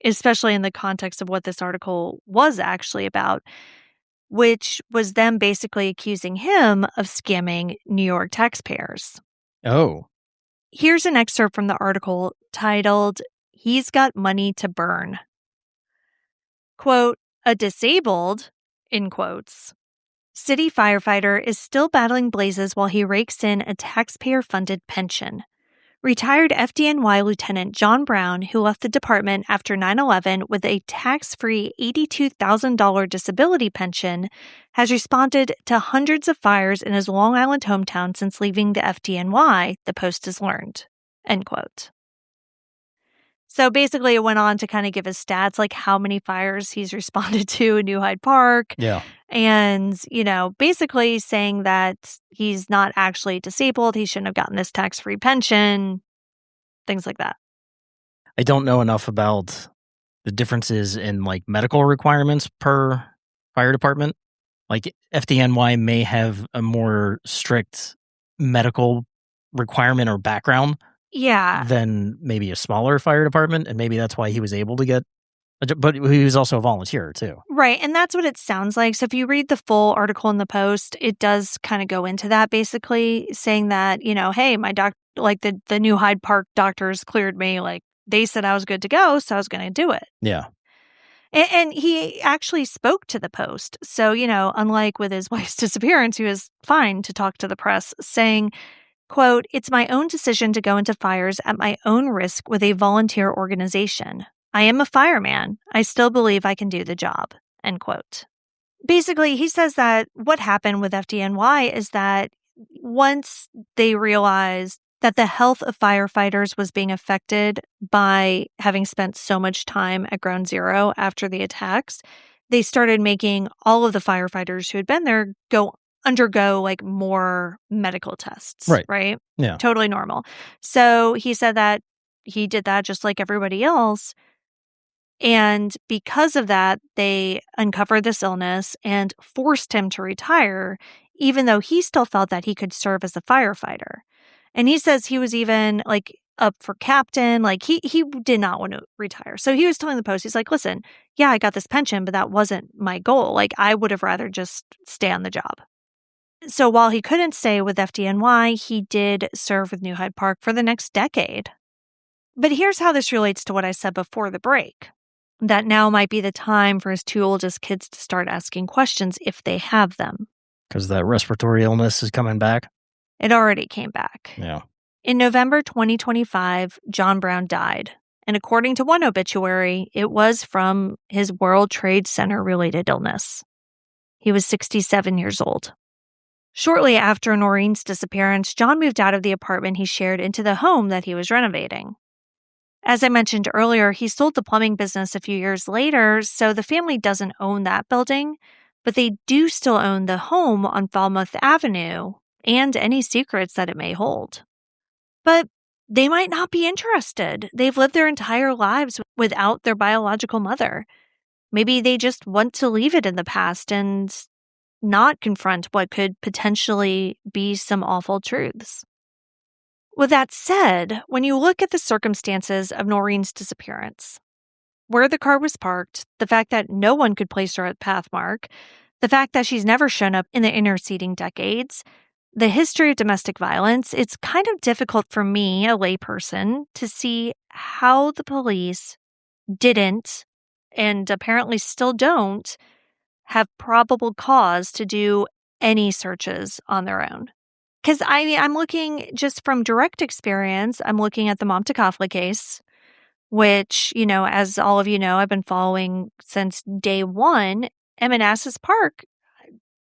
Especially in the context of what this article was actually about, which was them basically accusing him of scamming New York taxpayers. Oh. Here's an excerpt from the article titled, "He's Got Money to Burn." Quote, "A disabled," in quotes, "city firefighter is still battling blazes while he rakes in a taxpayer-funded pension. Retired FDNY Lieutenant John Brown, who left the department after 9/11 with a tax-free $82,000 disability pension, has responded to hundreds of fires in his Long Island hometown since leaving the FDNY, the Post has learned. End quote. So basically, it went on to kind of give his stats, like how many fires he's responded to in New Hyde Park. Yeah. And, basically saying that he's not actually disabled. He shouldn't have gotten this tax-free pension, things like that. I don't know enough about the differences in like medical requirements per fire department. Like FDNY may have a more strict medical requirement or background than maybe a smaller fire department. And maybe that's why he was able to get, but he was also a volunteer too. Right. And that's what it sounds like. So if you read the full article in the Post, it does kind of go into that, basically saying that, hey, my the New Hyde Park doctors cleared me. Like they said I was good to go. So I was going to do it. Yeah. And he actually spoke to the Post. So, unlike with his wife's disappearance, he was fine to talk to the press, saying, quote, "It's my own decision to go into fires at my own risk with a volunteer organization. I am a fireman. I still believe I can do the job." End quote. Basically, he says that what happened with FDNY is that once they realized that the health of firefighters was being affected by having spent so much time at Ground Zero after the attacks, they started making all of the firefighters who had been there undergo like more medical tests. Right? Yeah. Totally normal. So he said that he did that just like everybody else. And because of that, they uncovered this illness and forced him to retire, even though he still felt that he could serve as a firefighter. And he says he was even like up for captain. Like he did not want to retire. So he was telling the Post, he's like, listen, yeah, I got this pension, but that wasn't my goal. Like I would have rather just stay on the job. So while he couldn't stay with FDNY, he did serve with New Hyde Park for the next decade. But here's how this relates to what I said before the break, that now might be the time for his two oldest kids to start asking questions if they have them. Because that respiratory illness is coming back. It already came back. Yeah. In November 2025, John Brown died. And according to one obituary, it was from his World Trade Center related illness. He was 67 years old. Shortly after Norine's disappearance, John moved out of the apartment he shared into the home that he was renovating. As I mentioned earlier, he sold the plumbing business a few years later, so the family doesn't own that building, but they do still own the home on Falmouth Avenue and any secrets that it may hold. But they might not be interested. They've lived their entire lives without their biological mother. Maybe they just want to leave it in the past and not confront what could potentially be some awful truths. With that said, when you look at the circumstances of Norine's disappearance, where the car was parked, the fact that no one could place her at Pathmark, the fact that she's never shown up in the interceding decades, the history of domestic violence, it's kind of difficult for me, a layperson, to see how the police didn't, and apparently still don't, have probable cause to do any searches on their own. Because I'm looking just from direct experience, I'm looking at the Mom to Kafla case, which, as all of you know, I've been following since day one. Manassas Park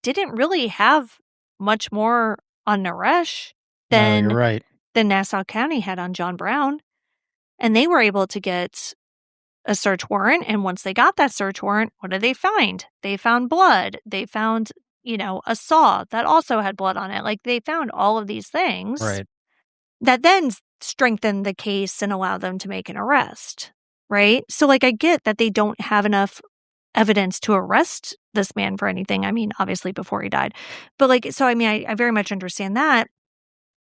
didn't really have much more on Naresh than Nassau County had on John Brown. And they were able to get a search warrant. And once they got that search warrant, what did they find? They found blood. They found, a saw that also had blood on it. Like they found all of these things that then strengthened the case and allowed them to make an arrest. Right. So I get that they don't have enough evidence to arrest this man for anything. I mean, obviously before he died. But I very much understand that.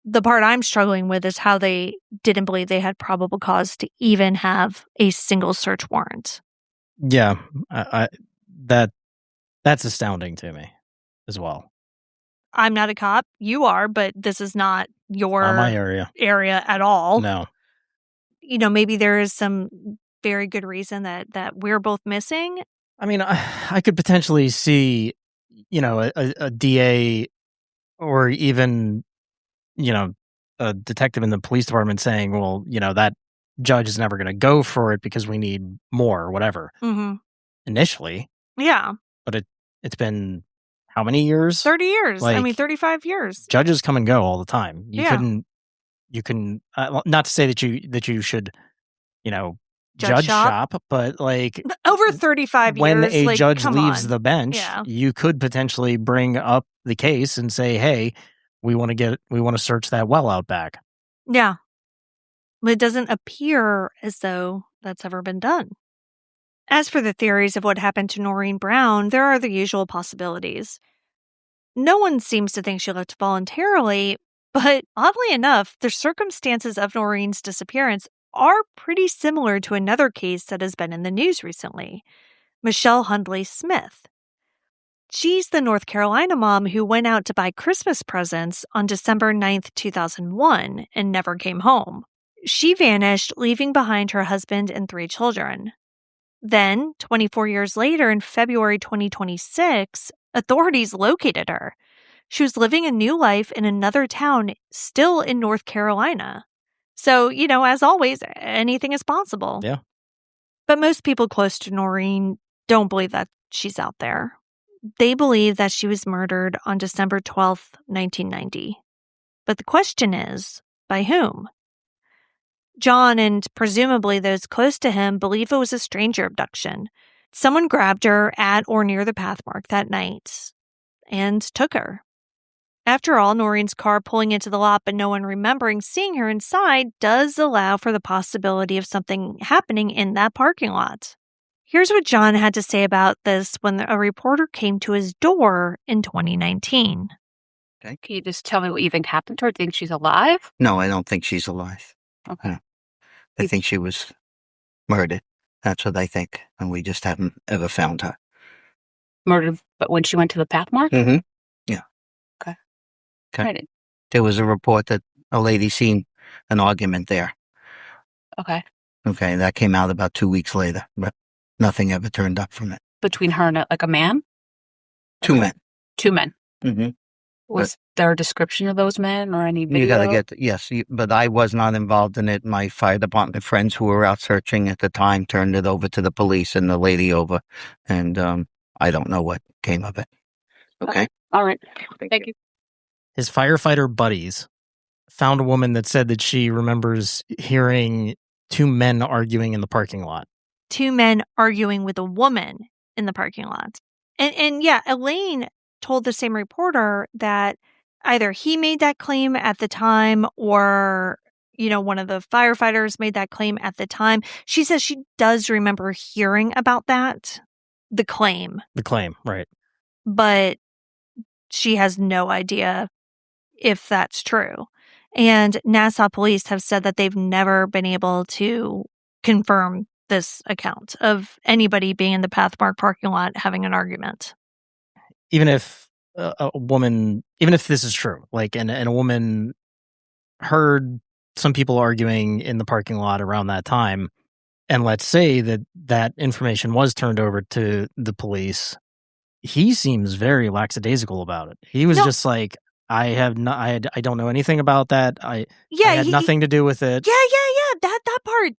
The part I'm struggling with is how they didn't believe they had probable cause to even have a single search warrant. Yeah, that's astounding to me as well. I'm not a cop. You are, but this is not your my area at all. No. Maybe there is some very good reason that we're both missing. I mean, I could potentially see, a DA or even, a detective in the police department saying, well, that judge is never going to go for it because we need more or whatever. Mm-hmm. Initially. Yeah. But it's been how many years? 30 years. Like, 35 years. Judges come and go all the time. You couldn't not to say that you should, judge shop, but like over 35 years. When a judge leaves on. the bench, you could potentially bring up the case and say, hey, we want to search that well out back. Yeah. But it doesn't appear as though that's ever been done. As for the theories of what happened to Norine Brown, there are the usual possibilities. No one seems to think she left voluntarily, but oddly enough, the circumstances of Norine's disappearance are pretty similar to another case that has been in the news recently, Michelle Hundley Smith. She's the North Carolina mom who went out to buy Christmas presents on December 9th, 2001, and never came home. She vanished, leaving behind her husband and 3 children. Then, 24 years later, in February 2026, authorities located her. She was living a new life in another town, still in North Carolina. So, as always, anything is possible. Yeah. But most people close to Norine don't believe that she's out there. They believe that she was murdered on December 12th, 1990. But the question is, by whom? John and presumably those close to him believe it was a stranger abduction. Someone grabbed her at or near the Pathmark that night and took her. After all, Norine's car pulling into the lot but no one remembering seeing her inside does allow for the possibility of something happening in that parking lot. Here's what John had to say about this when a reporter came to his door in 2019. Okay. Can you just tell me what you think happened to her? Do you think she's alive? No, I don't think she's alive. Okay. I think she was murdered. That's what I think. And we just haven't ever found her. Murdered, but when she went to the Pathmark? Mm-hmm. Yeah. Okay. Right. There was a report that a lady seen an argument there. Okay. Okay, that came out about 2 weeks later, but nothing ever turned up from it. Between her and a man? 2 men. 2 men. Mm-hmm. Was there a description of those men or any video? You got to get, yes, but I was not involved in it. My fire department friends who were out searching at the time turned it over to the police and the lady over, and I don't know what came of it. Okay. All right. Thank you. His firefighter buddies found a woman that said that she remembers hearing 2 men arguing in the parking lot. 2 men arguing with a woman in the parking lot. And yeah, Elaine told the same reporter that either he made that claim at the time or, one of the firefighters made that claim at the time. She says she does remember hearing about that, the claim. The claim, right. But she has no idea if that's true. And Nassau police have said that they've never been able to confirm this account of anybody being in the Pathmark parking lot having an argument. Even if even if this is true, like, and a woman heard some people arguing in the parking lot around that time, and let's say that information was turned over to the police, he seems very lackadaisical about it. He was just like, I don't know anything about that. I had nothing to do with it. Yeah.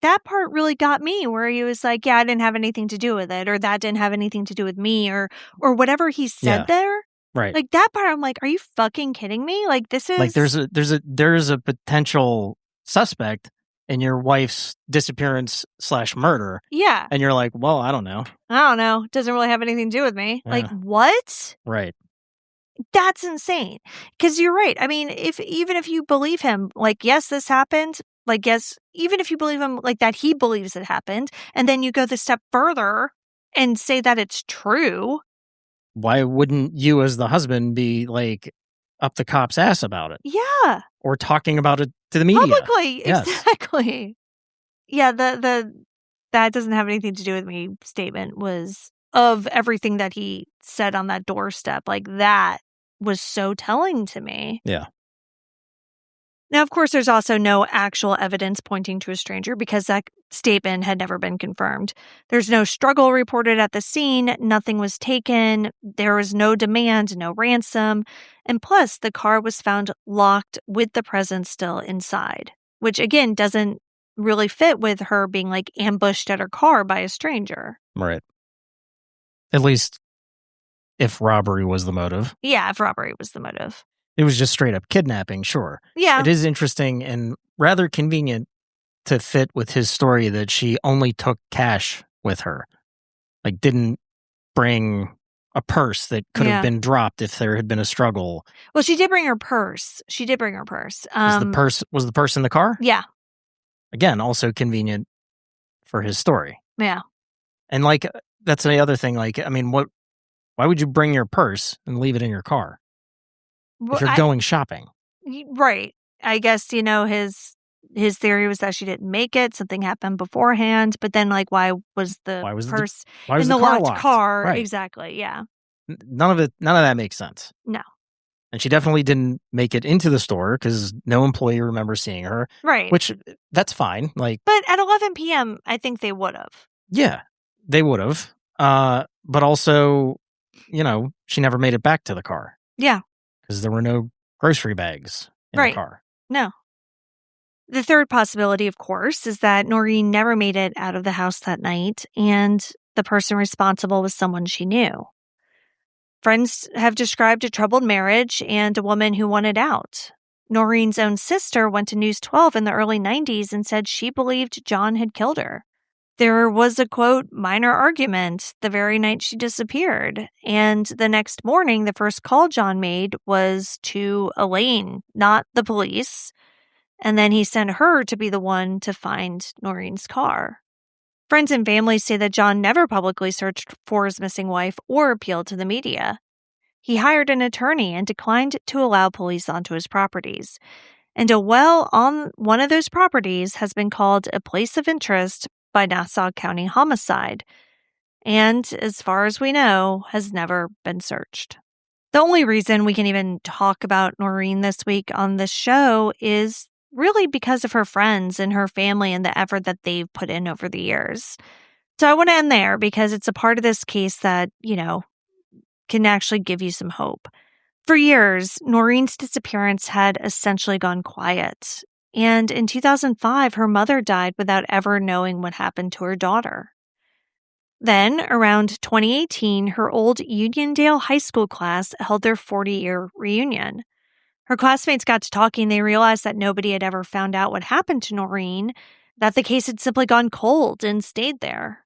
That part really got me, where he was like, yeah, I didn't have anything to do with it, or that didn't have anything to do with me, or whatever he said there. Right. Like that part, I'm like, are you fucking kidding me? Like this is like there's a potential suspect in your wife's disappearance / murder. Yeah. And you're like, well, I don't know. Doesn't really have anything to do with me. Yeah. Like what? Right. That's insane. Because you're right. I mean, even if you believe him, like, yes, this happened. Like, yes, even if you believe him, like that he believes it happened, and then you go the step further and say that it's true. Why wouldn't you, as the husband, be like up the cop's ass about it? Yeah. Or talking about it to the media publicly? Yes. Exactly. Yeah. The that doesn't have anything to do with me statement was of everything that he said on that doorstep. Like that was so telling to me. Yeah. Now, of course, there's also no actual evidence pointing to a stranger because that statement had never been confirmed. There's no struggle reported at the scene. Nothing was taken. There was no demand, no ransom. And plus, the car was found locked with the present still inside, which again doesn't really fit with her being like ambushed at her car by a stranger. Right. At least if robbery was the motive. Yeah, if robbery was the motive. It was just straight up kidnapping, sure. Yeah. It is interesting and rather convenient to fit with his story that she only took cash with her. Like, didn't bring a purse that could have been dropped if there had been a struggle. Well, she did bring her purse. Was the purse in the car? Yeah. Again, also convenient for his story. Yeah. And like, that's the other thing. Like, I mean, why would you bring your purse and leave it in your car? Well, if you're going shopping. Right. I guess, his theory was that she didn't make it. Something happened beforehand. But then, like, why was the purse in the locked car? Right. Exactly. Yeah. None of that makes sense. No. And she definitely didn't make it into the store because no employee remembers seeing her. Right. Which, that's fine. Like, but at 11 p.m., I think they would have. Yeah, they would have. But also, she never made it back to the car. Yeah. Because there were no grocery bags in the car. No. The third possibility, of course, is that Norine never made it out of the house that night, and the person responsible was someone she knew. Friends have described a troubled marriage and a woman who wanted out. Norine's own sister went to News 12 in the early 90s and said she believed John had killed her. There was a, quote, minor argument the very night she disappeared. And the next morning, the first call John made was to Elaine, not the police. And then he sent her to be the one to find Norine's car. Friends and family say that John never publicly searched for his missing wife or appealed to the media. He hired an attorney and declined to allow police onto his properties. And a well on one of those properties has been called a place of interest by Nassau County Homicide, and as far as we know, has never been searched. The only reason we can even talk about Norine this week on this show is really because of her friends and her family and the effort that they've put in over the years. So I want to end there because it's a part of this case that, can actually give you some hope. For years, Norine's disappearance had essentially gone quiet. And in 2005, her mother died without ever knowing what happened to her daughter. Then, around 2018, her old Uniondale High School class held their 40-year reunion. Her classmates got to talking. They realized that nobody had ever found out what happened to Norine, that the case had simply gone cold and stayed there.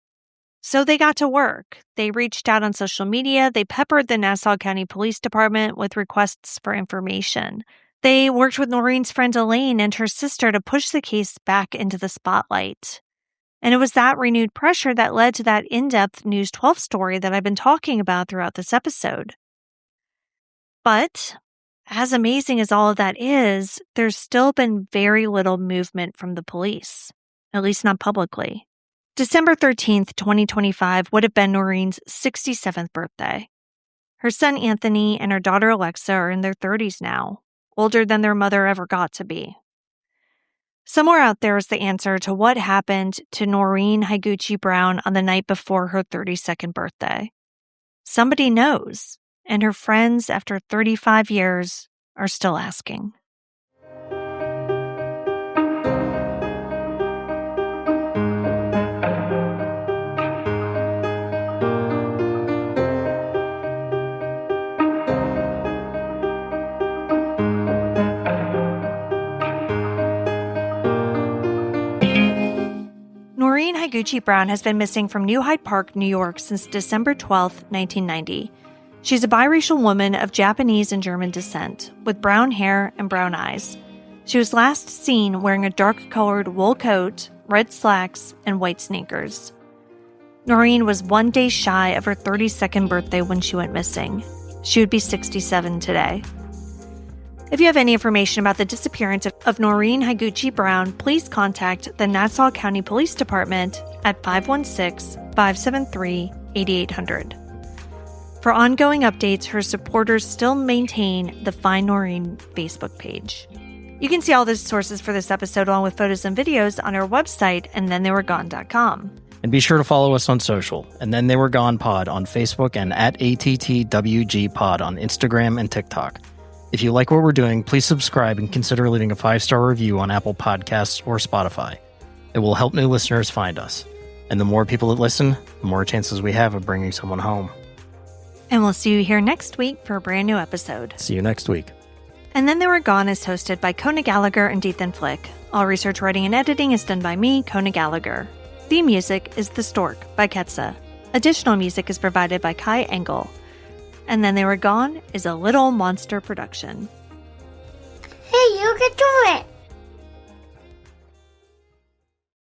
So they got to work. They reached out on social media. They peppered the Nassau County Police Department with requests for information. They worked with Norine's friend Elaine and her sister to push the case back into the spotlight. And it was that renewed pressure that led to that in-depth News 12 story that I've been talking about throughout this episode. But as amazing as all of that is, there's still been very little movement from the police, at least not publicly. December 13th, 2025 would have been Norine's 67th birthday. Her son Anthony and her daughter Alexa are in their 30s now, older than their mother ever got to be. Somewhere out there is the answer to what happened to Norine Higuchi Brown on the night before her 32nd birthday. Somebody knows, and her friends, after 35 years, are still asking. Norine Higuchi Brown has been missing from New Hyde Park, New York since December 12, 1990. She's a biracial woman of Japanese and German descent, with brown hair and brown eyes. She was last seen wearing a dark-colored wool coat, red slacks, and white sneakers. Norine was 1 day shy of her 32nd birthday when she went missing. She would be 67 today. If you have any information about the disappearance of Norine Higuchi Brown, please contact the Nassau County Police Department at 516-573-8800. For ongoing updates, her supporters still maintain the Find Norine Facebook page. You can see all the sources for this episode along with photos and videos on our website, andthentheyweregone.com. And be sure to follow us on social, And Then They Were Gone Pod on Facebook and at ATTWG Pod on Instagram and TikTok. If you like what we're doing, please subscribe and consider leaving a 5-star review on Apple Podcasts or Spotify. It will help new listeners find us. And the more people that listen, the more chances we have of bringing someone home. And we'll see you here next week for a brand new episode. See you next week. And Then They Were Gone is hosted by Kona Gallagher and Ethan Flick. All research, writing, and editing is done by me, Kona Gallagher. Theme music is The Stork by Ketsa. Additional music is provided by Kai Engel. And Then They Were Gone is a Little Monster production. Hey, you can do it!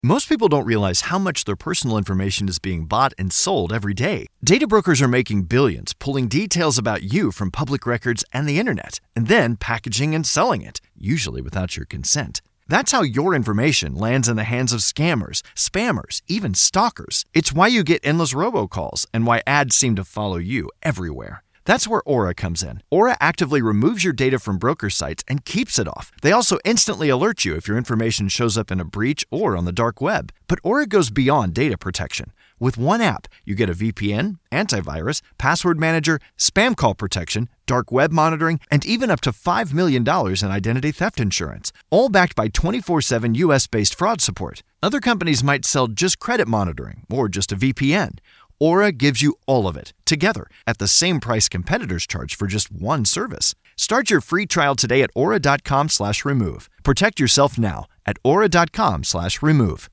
Most people don't realize how much their personal information is being bought and sold every day. Data brokers are making billions pulling details about you from public records and the internet, and then packaging and selling it, usually without your consent. That's how your information lands in the hands of scammers, spammers, even stalkers. It's why you get endless robocalls and why ads seem to follow you everywhere. That's where Aura comes in. Aura actively removes your data from broker sites and keeps it off. They also instantly alert you if your information shows up in a breach or on the dark web. But Aura goes beyond data protection. With one app, you get a VPN, antivirus, password manager, spam call protection, dark web monitoring, and even up to $5 million in identity theft insurance, all backed by 24/7 US-based fraud support. Other companies might sell just credit monitoring or just a VPN. Aura gives you all of it, together, at the same price competitors charge for just one service. Start your free trial today at aura.com/remove. Protect yourself now at aura.com/remove.